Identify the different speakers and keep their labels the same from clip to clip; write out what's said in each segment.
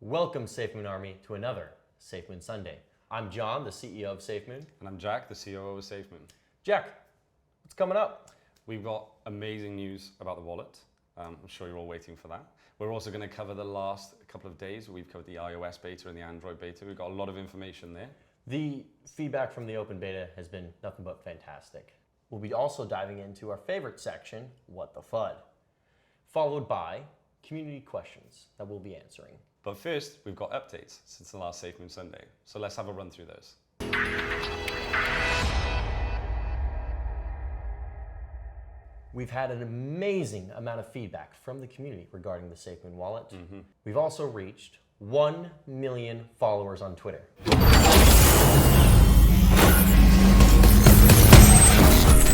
Speaker 1: Welcome, SafeMoon Army, to another SafeMoon Sunday. I'm John, the CEO of SafeMoon.
Speaker 2: And I'm Jack, the COO of SafeMoon.
Speaker 1: Jack, what's coming up?
Speaker 2: We've got amazing news about the wallet. I'm sure you're all waiting for that. We're also going to cover the last couple of days. We've covered the iOS beta and the Android beta. We've got a lot of information there.
Speaker 1: The feedback from the open beta has been nothing but fantastic. We'll be also diving into our favorite section, What the FUD, followed by community questions that we'll be answering.
Speaker 2: But first, we've got updates since the last SafeMoon Sunday. So let's have a run through those.
Speaker 1: We've had an amazing amount of feedback from the community regarding the SafeMoon wallet. We've also reached 1 million followers on Twitter.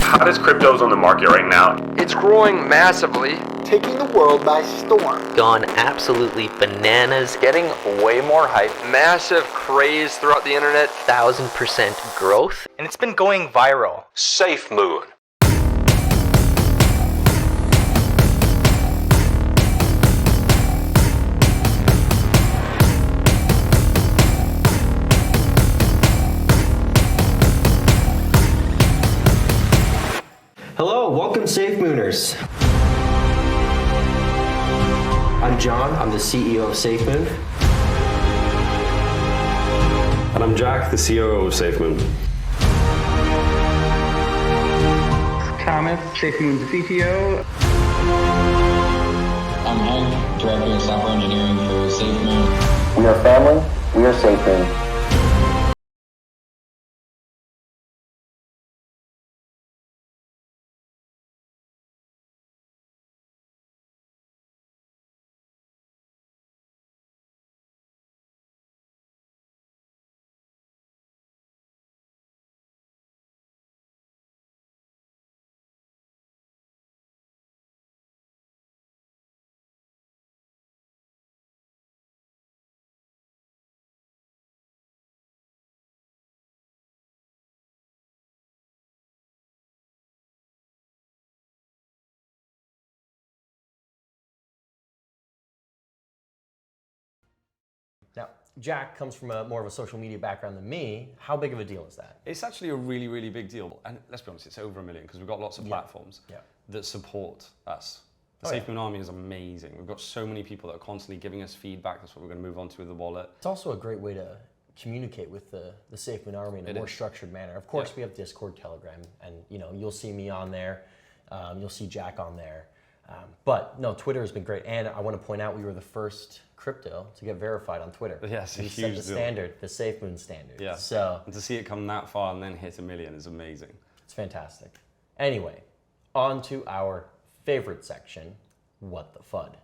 Speaker 3: Hottest cryptos on the market right now.
Speaker 4: It's growing massively.
Speaker 5: Taking the world by storm.
Speaker 6: Gone absolutely bananas.
Speaker 4: Getting way more hype. Massive craze throughout the internet.
Speaker 6: 1000% growth.
Speaker 7: And it's been going viral.
Speaker 3: SafeMoon.
Speaker 1: Hello, welcome SafeMooners. I'm John, I'm the CEO of SafeMoon.
Speaker 2: And I'm Jack, the COO of SafeMoon.
Speaker 8: Thomas, SafeMoon's CTO.
Speaker 9: I'm Hank, Director of Software Engineering for SafeMoon.
Speaker 10: We are family, we are SafeMoon.
Speaker 1: Now, Jack comes from more of a social media background than me. How big of a deal is that?
Speaker 2: It's actually a really, really big deal. And let's be honest, it's over 1 million because we've got lots of platforms that support us. The SafeMoon Army is amazing. We've got so many people that are constantly giving us feedback. That's what we're going to move on to with the wallet.
Speaker 1: It's also a great way to communicate with the SafeMoon Army in a more structured manner. Of course, we have Discord, Telegram, and you'll see me on there. You'll see Jack on there. But no, Twitter has been great. And I want to point out we were the first crypto to get verified on Twitter.
Speaker 2: Yes,
Speaker 1: we set the standard, the SafeMoon standard.
Speaker 2: Yeah.
Speaker 1: So,
Speaker 2: and to see it come that far and then hit 1 million is amazing. It's
Speaker 1: fantastic. Anyway, on to our favorite section, What the FUD.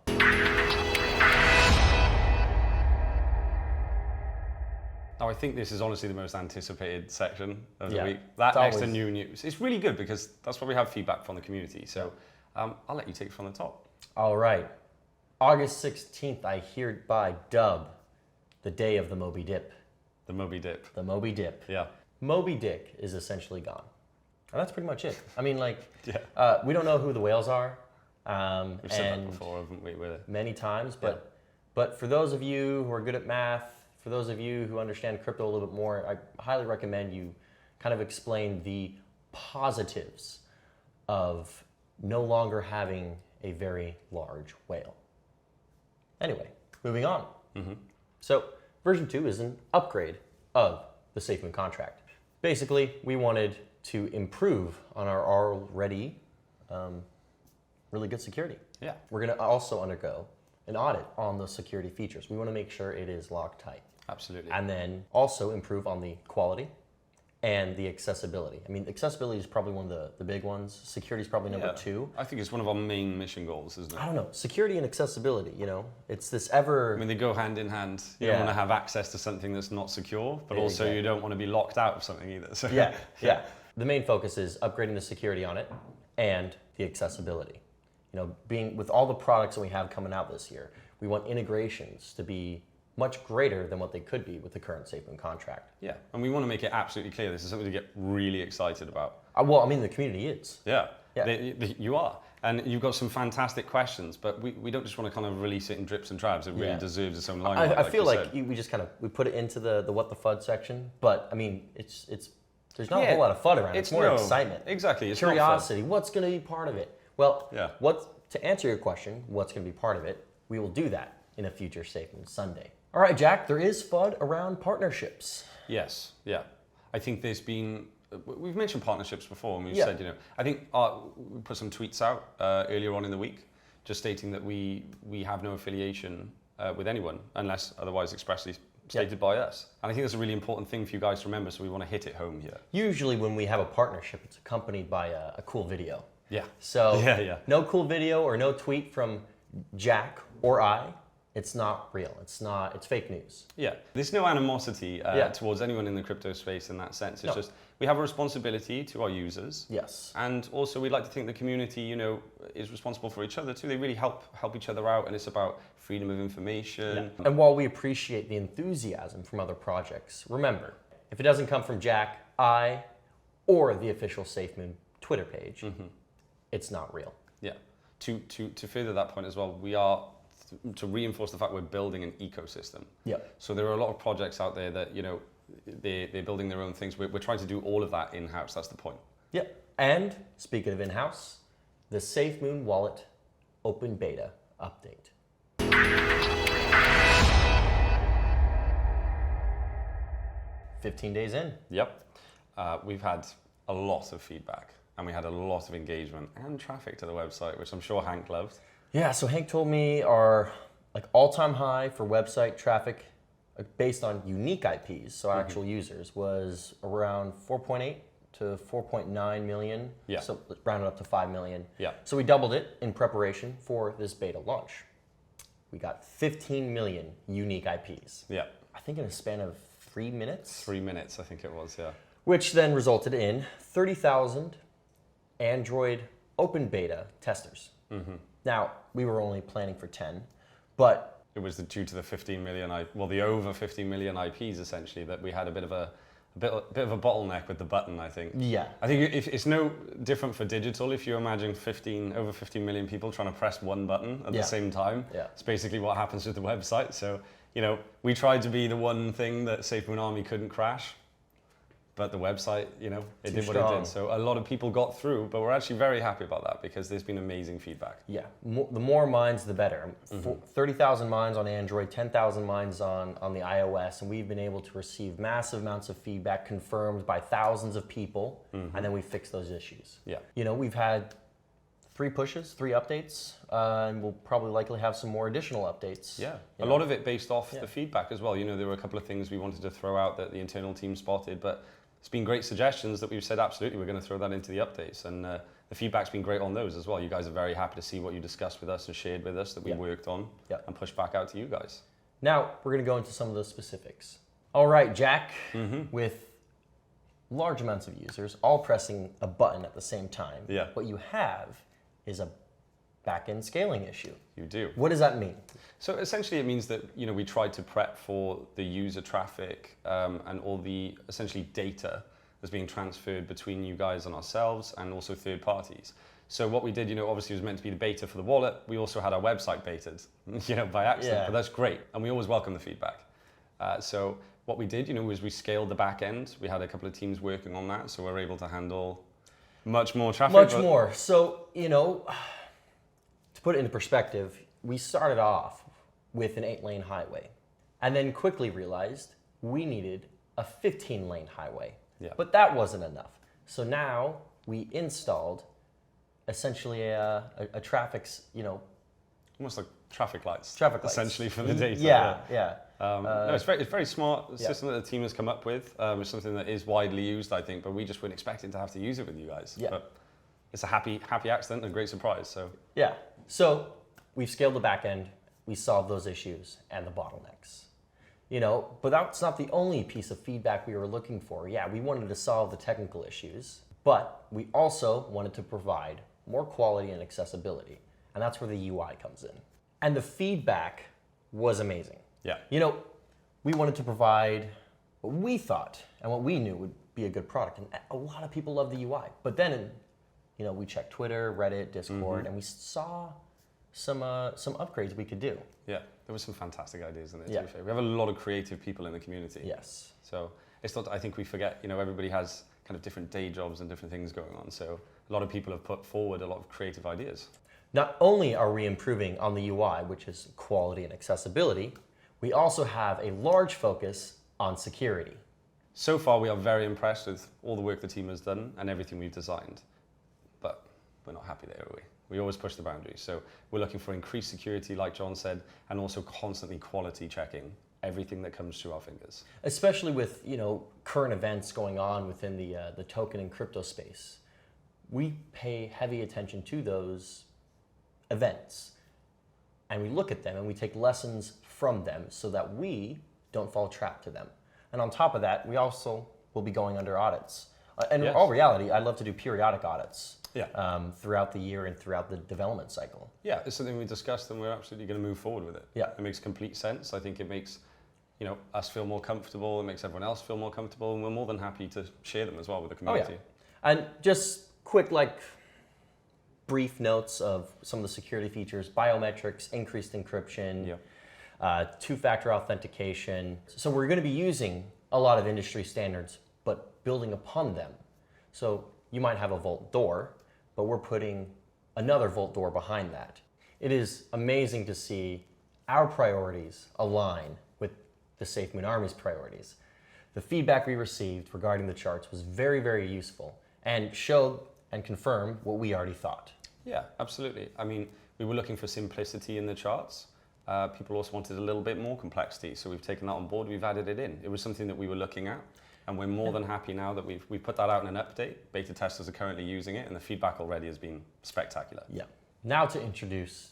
Speaker 2: Now, I think this is honestly the most anticipated section of the week.
Speaker 1: It's
Speaker 2: That next to
Speaker 1: always
Speaker 2: new news. It's really good because that's where we have feedback from the community. So I'll let you take it from the top.
Speaker 1: All right. August 16th, I hereby dub the day of the Moby Dip.
Speaker 2: The Moby Dip.
Speaker 1: The Moby Dip.
Speaker 2: Yeah.
Speaker 1: Moby Dick is essentially gone. And that's pretty much it. I mean, like,
Speaker 2: Yeah.
Speaker 1: we don't know who the whales are.
Speaker 2: We've said that before, haven't we?
Speaker 1: Many times, but for those of you who are good at math, for those of you who understand crypto a little bit more, I highly recommend you kind of explain the positives of no longer having a very large whale. Anyway, moving on. So version 2 is an upgrade of the SafeMoon contract. Basically, we wanted to improve on our already really good security.
Speaker 2: Yeah.
Speaker 1: We're going to also undergo an audit on the security features. We want to make sure it is locked tight.
Speaker 2: Absolutely.
Speaker 1: And then also improve on the quality and the accessibility. I mean, accessibility is probably one of the big ones. Security is probably number 2.
Speaker 2: I think it's one of our main mission goals, isn't it?
Speaker 1: I don't know. Security and accessibility, it's this ever...
Speaker 2: I mean, they go hand in hand. You don't want to have access to something that's not secure, but also you don't want to be locked out of something either. So
Speaker 1: yeah. The main focus is upgrading the security on it and the accessibility. Being with all the products that we have coming out this year, we want integrations to be much greater than what they could be with the current SafeMoon contract.
Speaker 2: Yeah, and we want to make it absolutely clear this is something to get really excited about.
Speaker 1: Well, I mean, the community is.
Speaker 2: Yeah.
Speaker 1: Yeah.
Speaker 2: You are. And you've got some fantastic questions, but we don't just want to kind of release it in drips and drabs. It really deserves its own limelight.
Speaker 1: I feel like we just kind of we put it into the what the FUD section, but I mean it's there's not a whole lot of FUD around it. It's more excitement.
Speaker 2: Exactly. It's
Speaker 1: curiosity. What's going to be part of it? Well,
Speaker 2: Yeah.
Speaker 1: To answer your question, what's going to be part of it? We will do that in a future SafeMoon Sunday. All right, Jack. There is FUD around partnerships.
Speaker 2: Yes. Yeah. I think there's been. We've mentioned partnerships before, and we've
Speaker 1: Yeah.
Speaker 2: said, I think we put some tweets out earlier on in the week, just stating that we have no affiliation with anyone unless otherwise expressly stated by us. And I think that's a really important thing for you guys to remember, so we want to hit it home here.
Speaker 1: Usually when we have a partnership, it's accompanied by a cool video.
Speaker 2: Yeah.
Speaker 1: So
Speaker 2: Yeah.
Speaker 1: no cool video or no tweet from Jack or I. It's not real. It's fake news.
Speaker 2: Yeah, there's no animosity towards anyone in the crypto space in that sense. It's just we have a responsibility to our users.
Speaker 1: Yes.
Speaker 2: And also we'd like to think the community, is responsible for each other too. They really help each other out, and it's about freedom of information.
Speaker 1: Yeah. And while we appreciate the enthusiasm from other projects, remember, if it doesn't come from Jack, I, or the official SafeMoon Twitter page, it's not real.
Speaker 2: Yeah. To further that point as well, we are to reinforce the fact we're building an ecosystem.
Speaker 1: Yeah.
Speaker 2: So there are a lot of projects out there that, they're building their own things. We're trying to do all of that in-house. That's the point.
Speaker 1: Yeah. And speaking of in-house, the SafeMoon Wallet open beta update. "15 days in."
Speaker 2: Yep. We've had a lot of feedback, and we had a lot of engagement and traffic to the website, which I'm sure Hank loved.
Speaker 1: Yeah, so Hank told me our all-time high for website traffic based on unique IPs, so actual users, was around 4.8 to 4.9 million.
Speaker 2: Yeah.
Speaker 1: So let's round it up to 5 million.
Speaker 2: Yeah.
Speaker 1: So we doubled it in preparation for this beta launch. We got 15 million unique IPs.
Speaker 2: Yeah.
Speaker 1: I think in a span of 3 minutes.
Speaker 2: 3 minutes, I think it was, yeah.
Speaker 1: Which then resulted in 30,000 Android open beta testers. Now, we were only planning for 10, but
Speaker 2: It was due to the 15 million, the over 15 million IPs essentially, that we had a bit of a bottleneck with the button, I think.
Speaker 1: yeah.
Speaker 2: I think it's no different for digital. If you imagine over 15 million people trying to press one button at the same time, it's basically what happens with the website. So, we tried to be the one thing that SafeMoon Army couldn't crash, but the website, it did what it did. So a lot of people got through, but we're actually very happy about that because there's been amazing feedback.
Speaker 1: Yeah, the more mines, the better. 30,000 mines on Android, 10,000 mines on the iOS, and we've been able to receive massive amounts of feedback confirmed by thousands of people, and then we fix those issues.
Speaker 2: Yeah.
Speaker 1: We've had 3 pushes, 3 updates, and we'll probably likely have some more additional updates.
Speaker 2: Yeah, a lot of it based off the feedback as well. There were a couple of things we wanted to throw out that the internal team spotted, but it's been great suggestions that we've said, absolutely, we're going to throw that into the updates. And the feedback's been great on those as well. You guys are very happy to see what you discussed with us and shared with us that we worked on and pushed back out to you guys.
Speaker 1: Now, we're going to go into some of the specifics. All right, Jack, with large amounts of users all pressing a button at the same time, what you have is a back-end scaling issue.
Speaker 2: You do.
Speaker 1: What does that mean?
Speaker 2: So essentially it means that we tried to prep for the user traffic and all the essentially data that's being transferred between you guys and ourselves and also third parties. So what we did, obviously it was meant to be the beta for the wallet. We also had our website betaed, by accident, but that's great. And we always welcome the feedback. So what we did, was we scaled the back end. We had a couple of teams working on that, so we're able to handle much more traffic.
Speaker 1: Much more. So, to put it into perspective, we started off with an 8-lane highway and then quickly realized we needed a 15-lane highway.
Speaker 2: Yeah.
Speaker 1: But that wasn't enough. So now we installed essentially a traffic's,
Speaker 2: almost like traffic lights.
Speaker 1: Traffic lights.
Speaker 2: Essentially for the data.
Speaker 1: Yeah.
Speaker 2: No, it's very smart system that the team has come up with. It's something that is widely used, I think, but we just weren't expecting to have to use it with you guys.
Speaker 1: Yeah.
Speaker 2: But it's a happy accident and a great surprise. So
Speaker 1: yeah. So we've scaled the back end, we solved those issues and the bottlenecks. But that's not the only piece of feedback we were looking for. Yeah, we wanted to solve the technical issues, but we also wanted to provide more quality and accessibility. And that's where the UI comes in. And the feedback was amazing.
Speaker 2: yeah.
Speaker 1: We wanted to provide what we thought and what we knew would be a good product. And a lot of people love the UI. But then, we checked Twitter, Reddit, Discord, and we saw some upgrades we could do.
Speaker 2: Yeah, there were some fantastic ideas in there,
Speaker 1: Yeah.
Speaker 2: to be fair. We have a lot of creative people in the community.
Speaker 1: Yes.
Speaker 2: So it's not, I think we forget, everybody has kind of different day jobs and different things going on. So a lot of people have put forward a lot of creative ideas.
Speaker 1: Not only are we improving on the UI, which is quality and accessibility, we also have a large focus on security.
Speaker 2: So far, we are very impressed with all the work the team has done and everything we've designed. But we're not happy there, are we? We always push the boundaries. So we're looking for increased security, like John said, and also constantly quality checking everything that comes through our fingers.
Speaker 1: Especially with current events going on within the token and crypto space. We pay heavy attention to those events, and we look at them and we take lessons from them so that we don't fall trapped to them. And on top of that, we also will be going under audits. And in all reality, I'd love to do periodic audits throughout the year and throughout the development cycle.
Speaker 2: Yeah, it's something we discussed and we're absolutely going to move forward with it.
Speaker 1: Yeah.
Speaker 2: It makes complete sense. I think it makes us feel more comfortable, it makes everyone else feel more comfortable, and we're more than happy to share them as well with the community.
Speaker 1: And just quick, brief notes of some of the security features: biometrics, increased encryption, two-factor authentication. So we're going to be using a lot of industry standards, but building upon them. So you might have a vault door, but we're putting another vault door behind that. It is amazing to see our priorities align with the SafeMoon Army's priorities. The feedback we received regarding the charts was very, very useful and showed and confirmed what we already thought.
Speaker 2: Yeah, absolutely. I mean, we were looking for simplicity in the charts. People also wanted a little bit more complexity, so we've taken that on board, we've added it in. It was something that we were looking at, and we're more than happy now that we've put that out in an update. Beta testers are currently using it, and the feedback already has been spectacular.
Speaker 1: Yeah. Now to introduce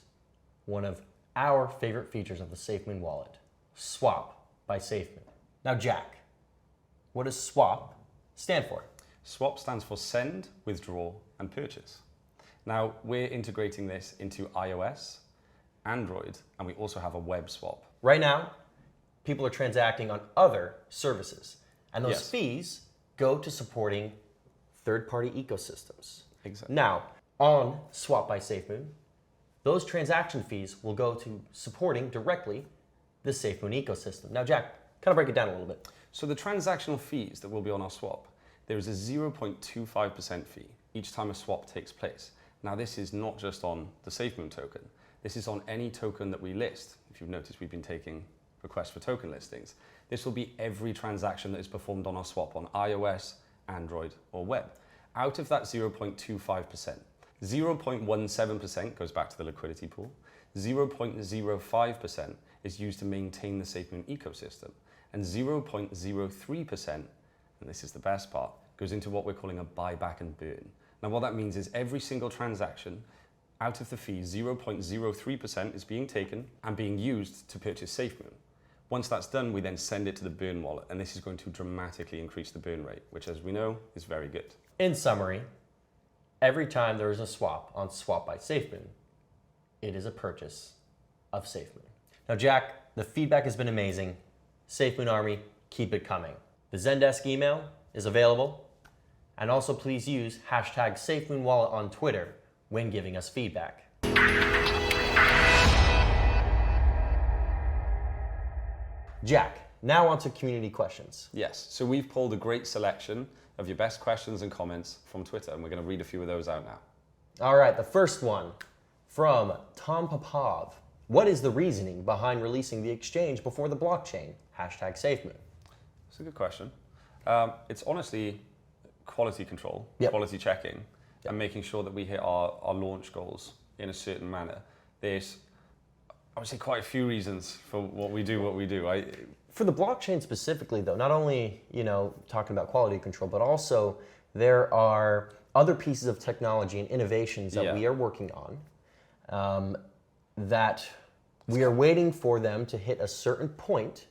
Speaker 1: one of our favorite features of the SafeMoon wallet, Swap by SafeMoon. Now, Jack, what does Swap stand for?
Speaker 2: Swap stands for send, withdraw, and purchase. Now, we're integrating this into iOS, Android, and we also have a web swap.
Speaker 1: Right now, people are transacting on other services, and those fees go to supporting third-party ecosystems.
Speaker 2: Exactly.
Speaker 1: Now, on Swap by SafeMoon, those transaction fees will go to supporting directly the SafeMoon ecosystem. Now, Jack, kind of break it down a little bit.
Speaker 2: So the transactional fees that will be on our swap, there is a 0.25% fee each time a swap takes place. Now, this is not just on the SafeMoon token. This is on any token that we list. If you've noticed, we've been taking requests for token listings. This will be every transaction that is performed on our swap on iOS, Android, or web. Out of that 0.25%, 0.17% goes back to the liquidity pool, 0.05% is used to maintain the SafeMoon ecosystem, and 0.03%, and this is the best part, goes into what we're calling a buyback and burn. Now, what that means is every single transaction, out of the fee, 0.03% is being taken and being used to purchase SafeMoon. Once that's done, we then send it to the burn wallet, and this is going to dramatically increase the burn rate, which, as we know, is very good.
Speaker 1: In summary, every time there is a swap on Swap by SafeMoon, it is a purchase of SafeMoon. Now, Jack, the feedback has been amazing. SafeMoon Army, keep it coming. The Zendesk email is available, and also please use hashtag SafeMoonWallet on Twitter when giving us feedback. Jack, now on to community questions.
Speaker 2: Yes, so we've pulled a great selection of your best questions and comments from Twitter, and we're going to read a few of those out now.
Speaker 1: All right, the first one from Tom Popov. What is the reasoning behind releasing the exchange before the blockchain? Hashtag SafeMoon.
Speaker 2: It's a good question. It's honestly quality control, quality checking, and making sure that we hit our launch goals in a certain manner. There's, I would say, quite a few reasons for what we do.
Speaker 1: For the blockchain specifically, though, not only talking about quality control, but also there are other pieces of technology and innovations that we are working on that we are waiting for them to hit a certain point,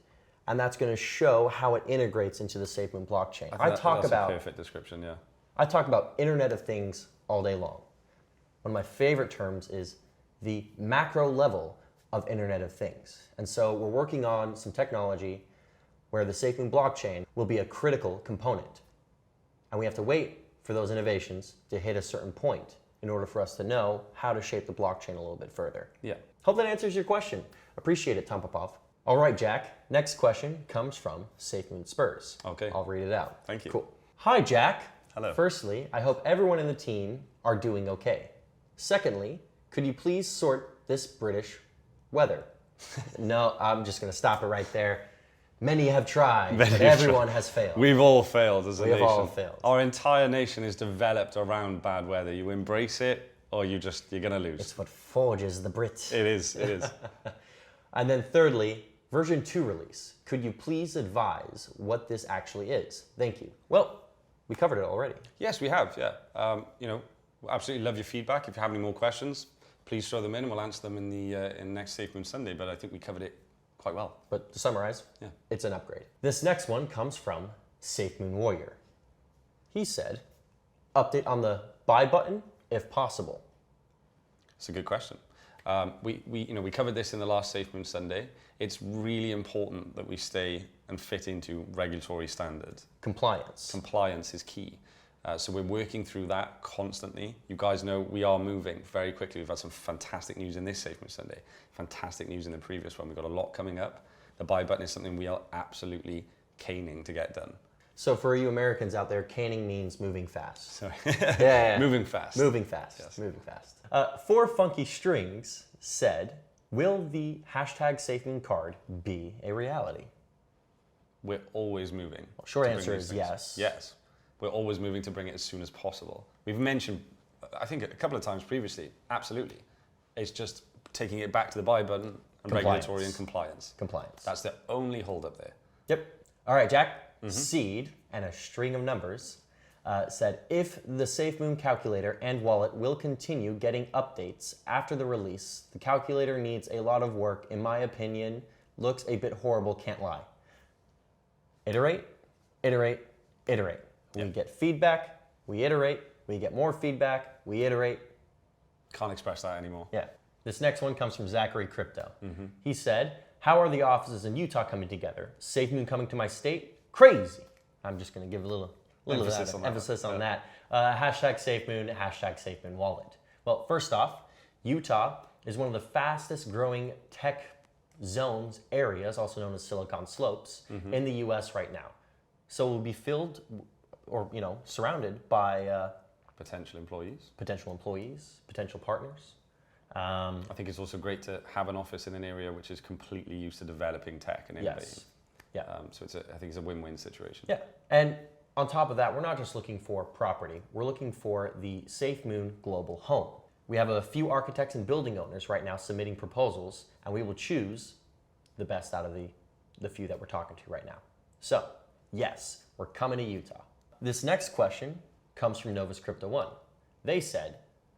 Speaker 1: and that's going to show how it integrates into the SafeMoon blockchain.
Speaker 2: That's a perfect description, yeah.
Speaker 1: I talk about Internet of Things all day long. One of my favorite terms is the macro level of Internet of Things. And so we're working on some technology where the SafeMoon blockchain will be a critical component. And we have to wait for those innovations to hit a certain point in order for us to know how to shape the blockchain a little bit further.
Speaker 2: Yeah.
Speaker 1: Hope that answers your question. Appreciate it, Tom Popov. All right, Jack. Next question comes from SafeMoon Spurs.
Speaker 2: Okay.
Speaker 1: I'll read it out.
Speaker 2: Thank you.
Speaker 1: Cool. Hi, Jack.
Speaker 2: Hello.
Speaker 1: Firstly, I hope everyone in the team are doing okay. Secondly, could you please sort this British weather? No, I'm just going to stop it right there. Many have tried, but everyone has failed.
Speaker 2: We've all failed as a nation.
Speaker 1: We've all failed.
Speaker 2: Our entire nation is developed around bad weather. You embrace it, or you're going to lose.
Speaker 1: It's what forges the Brits.
Speaker 2: It is.
Speaker 1: And then thirdly, version 2 release. Could you please advise what this actually is? Thank you. Well, we covered it already.
Speaker 2: Yes, we have, yeah. Absolutely love your feedback. If you have any more questions, please throw them in and we'll answer them in the next SafeMoon Sunday. But I think we covered it quite well.
Speaker 1: But to summarize, it's an upgrade. This next one comes from SafeMoon Warrior. He said, update on the buy button if possible.
Speaker 2: It's a good question. We covered this in the last SafeMoon Sunday. It's really important that we stay and fit into regulatory standards.
Speaker 1: Compliance.
Speaker 2: Compliance is key. So we're working through that constantly. You guys know we are moving very quickly. We've had some fantastic news in this SafeMoon Sunday. Fantastic news in the previous one. We've got a lot coming up. The buy button is something we are absolutely caning to get done.
Speaker 1: So for you Americans out there, caning means moving fast.
Speaker 2: So
Speaker 1: yeah.
Speaker 2: Moving fast.
Speaker 1: Moving fast.
Speaker 2: Yes.
Speaker 1: Moving fast. 4 Funky Strings said, will the hashtag SafeMoon card be a reality?
Speaker 2: We're always moving.
Speaker 1: Well, short answer is yes.
Speaker 2: Yes. We're always moving to bring it as soon as possible. We've mentioned, I think a couple of times previously, absolutely. It's just taking it back to the buy button and regulatory and compliance.
Speaker 1: Compliance.
Speaker 2: That's the only hold up there.
Speaker 1: Yep. All right, Jack. Seed and a string of numbers said, if the SafeMoon calculator and wallet will continue getting updates after the release, the calculator needs a lot of work, in my opinion. Looks a bit horrible, can't lie. Iterate, iterate, iterate. We get feedback, we iterate, we get more feedback, we iterate.
Speaker 2: Can't express that anymore.
Speaker 1: Yeah. This next one comes from Zachary Crypto. He said, how are the offices in Utah coming together? SafeMoon coming to my state? Crazy. I'm just going to give a little emphasis on that. Hashtag SafeMoon, hashtag SafeMoon wallet. Well, first off, Utah is one of the fastest growing tech zones, areas, also known as Silicon Slopes, in the US right now. So we'll be filled or surrounded by
Speaker 2: potential employees,
Speaker 1: potential partners.
Speaker 2: I think it's also great to have an office in an area which is completely used to developing tech and innovating.
Speaker 1: Yes. Yeah.
Speaker 2: So I think it's a win-win situation.
Speaker 1: Yeah. And on top of that, we're not just looking for property. We're looking for the SafeMoon global home. We have a few architects and building owners right now submitting proposals, and we will choose the best out of the few that we're talking to right now. So, yes, we're coming to Utah. This next question comes from Novus Crypto One. They said,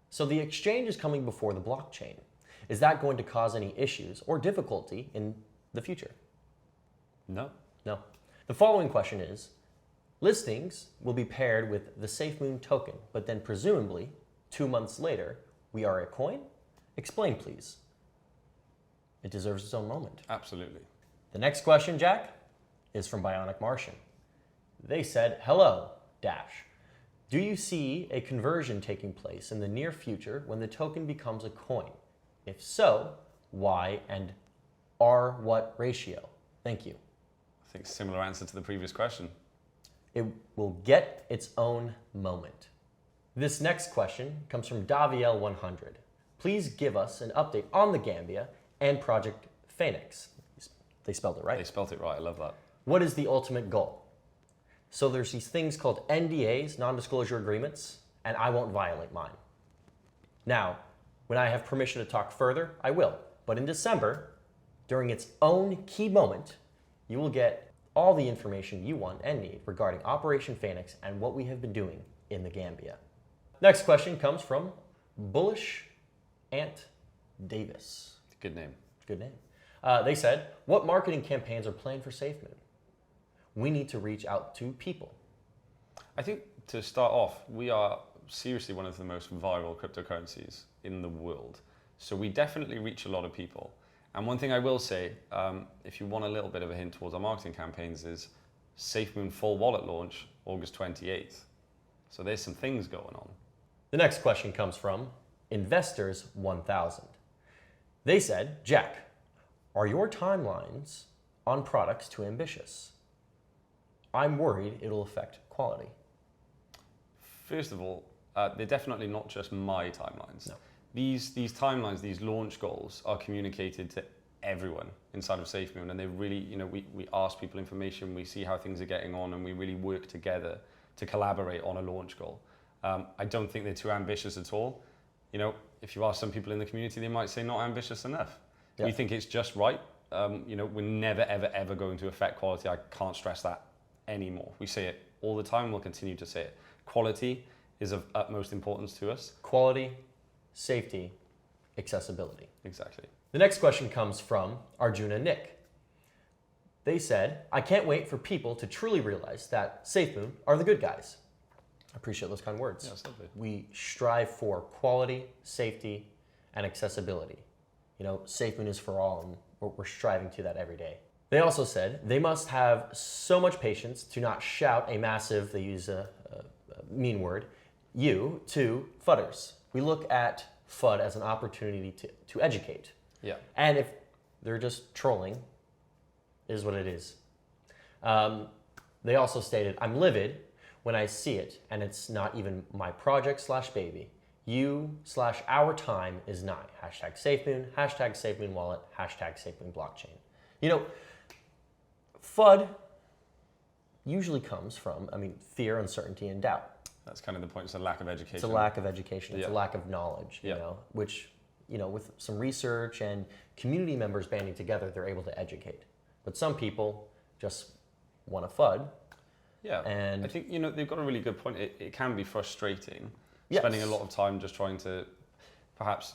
Speaker 1: so the exchange is coming before the blockchain. Is that going to cause any issues or difficulty in the future?
Speaker 2: No.
Speaker 1: No. The following question is, listings will be paired with the SafeMoon token, but then presumably 2 months later, we are a coin? Explain, please. It deserves its own moment.
Speaker 2: Absolutely.
Speaker 1: The next question, Jack, is from Bionic Martian. They said, hello, Dash. Do you see a conversion taking place in the near future when the token becomes a coin? If so, why and what ratio? Thank you.
Speaker 2: I think similar answer to the previous question.
Speaker 1: It will get its own moment. This next question comes from Daviel100. Please give us an update on the Gambia and Project Phoenix. They spelled it right.
Speaker 2: They spelled it right. I love that.
Speaker 1: What is the ultimate goal? So there's these things called NDAs, non-disclosure agreements, and I won't violate mine. Now, when I have permission to talk further, I will. But in December, during its own key moment, you will get all the information you want and need regarding Operation Phoenix and what we have been doing in the Gambia. Next question comes from Bullish Ant Davis.
Speaker 2: Good name.
Speaker 1: Good name. They said, what marketing campaigns are planned for SafeMoon? We need to reach out to people.
Speaker 2: I think to start off, we are seriously one of the most viral cryptocurrencies in the world. So we definitely reach a lot of people. And one thing I will say, if you want a little bit of a hint towards our marketing campaigns, is SafeMoon full wallet launch, August 28th. So there's some things going on.
Speaker 1: The next question comes from Investors 1000. They said, Jack, are your timelines on products too ambitious? I'm worried it'll affect quality.
Speaker 2: First of all, they're definitely not just my timelines.
Speaker 1: No.
Speaker 2: These timelines, these launch goals are communicated to everyone inside of SafeMoon, and they really, we ask people information, we see how things are getting on, and we really work together to collaborate on a launch goal. I don't think they're too ambitious at all. If you ask some people in the community, they might say not ambitious enough.
Speaker 1: Yeah.
Speaker 2: We think it's just right. We're never, ever, ever going to affect quality. I can't stress that anymore. We say it all the time. We'll continue to say it. Quality is of utmost importance to us.
Speaker 1: Quality, safety, accessibility.
Speaker 2: Exactly.
Speaker 1: The next question comes from Arjuna Nick. They said, I can't wait for people to truly realize that SafeMoon are the good guys. I appreciate those kind words.
Speaker 2: Yeah, that's lovely.
Speaker 1: We strive for quality, safety, and accessibility. SafeMoon is for all, and we're striving to that every day. They also said they must have so much patience to not shout a massive, they use a mean word, you to fudders. We look at FUD as an opportunity to educate.
Speaker 2: Yeah.
Speaker 1: And if they're just trolling, it is what it is. They also stated, I'm livid when I see it, and it's not even my project / baby. You/our time is nigh. #SafeMoon, #SafeMoon wallet, #SafeMoon blockchain. FUD usually comes from, fear, uncertainty, and doubt.
Speaker 2: That's kind of the point. It's a lack of education.
Speaker 1: It's a lack of education. It's
Speaker 2: Yeah.
Speaker 1: a lack of knowledge, which, with some research and community members banding together, they're able to educate. But some people just want to FUD.
Speaker 2: Yeah,
Speaker 1: and
Speaker 2: I think, they've got a really good point. It can be frustrating,
Speaker 1: Yes.
Speaker 2: spending a lot of time just trying to perhaps,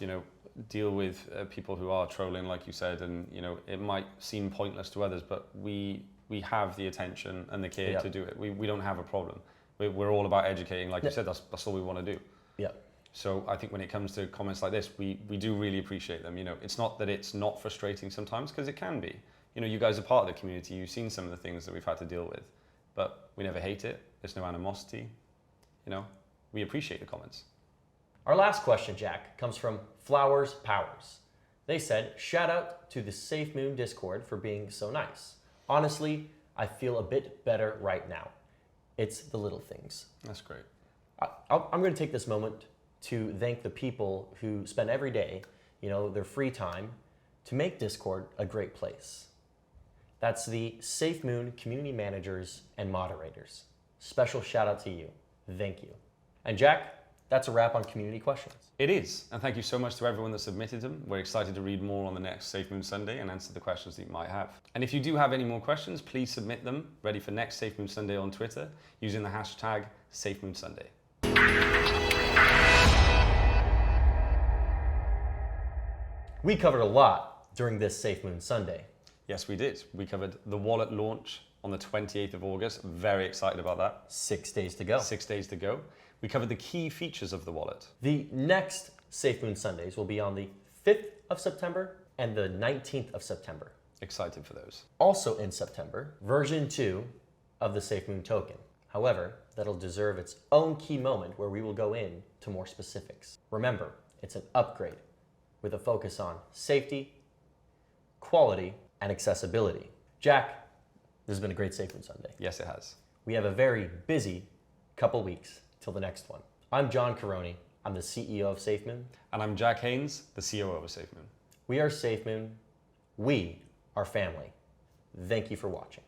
Speaker 2: deal with people who are trolling, like you said, and, it might seem pointless to others, but we have the attention and the care to do it. We don't have a problem. We're all about educating, like you said, that's all we want to do.
Speaker 1: Yeah.
Speaker 2: So I think when it comes to comments like this, we do really appreciate them. It's not that it's not frustrating sometimes, because it can be. You guys are part of the community. You've seen some of the things that we've had to deal with, but we never hate it. There's no animosity. We appreciate the comments.
Speaker 1: Our last question, Jack, comes from Flowers Powers. They said, shout out to the SafeMoon Discord for being so nice. Honestly, I feel a bit better right now. It's the little things.
Speaker 2: That's great.
Speaker 1: I'm going to take this moment to thank the people who spend every day, their free time to make Discord a great place. That's the SafeMoon community managers and moderators. Special shout out to you. Thank you. And Jack, that's a wrap on community questions.
Speaker 2: It is, and thank you so much to everyone that submitted them. We're excited to read more on the next SafeMoon Sunday and answer the questions that you might have. And if you do have any more questions, please submit them, ready for next SafeMoon Sunday on Twitter, using the hashtag SafeMoonSunday.
Speaker 1: We covered a lot during this SafeMoon Sunday.
Speaker 2: Yes, we did. We covered the wallet launch on the 28th of August. Very excited about that.
Speaker 1: 6 days to go.
Speaker 2: 6 days to go. We covered the key features of the wallet.
Speaker 1: The next SafeMoon Sundays will be on the 5th of September and the 19th of September.
Speaker 2: Excited for those.
Speaker 1: Also in September, version 2 of the SafeMoon token. However, that'll deserve its own key moment where we will go into more specifics. Remember, it's an upgrade with a focus on safety, quality, and accessibility. Jack, this has been a great SafeMoon Sunday.
Speaker 2: Yes, it has.
Speaker 1: We have a very busy couple weeks till the next one. I'm John Caroni. I'm the CEO of SafeMoon.
Speaker 2: And I'm Jack Haynes, the COO of SafeMoon.
Speaker 1: We are SafeMoon. We are family. Thank you for watching.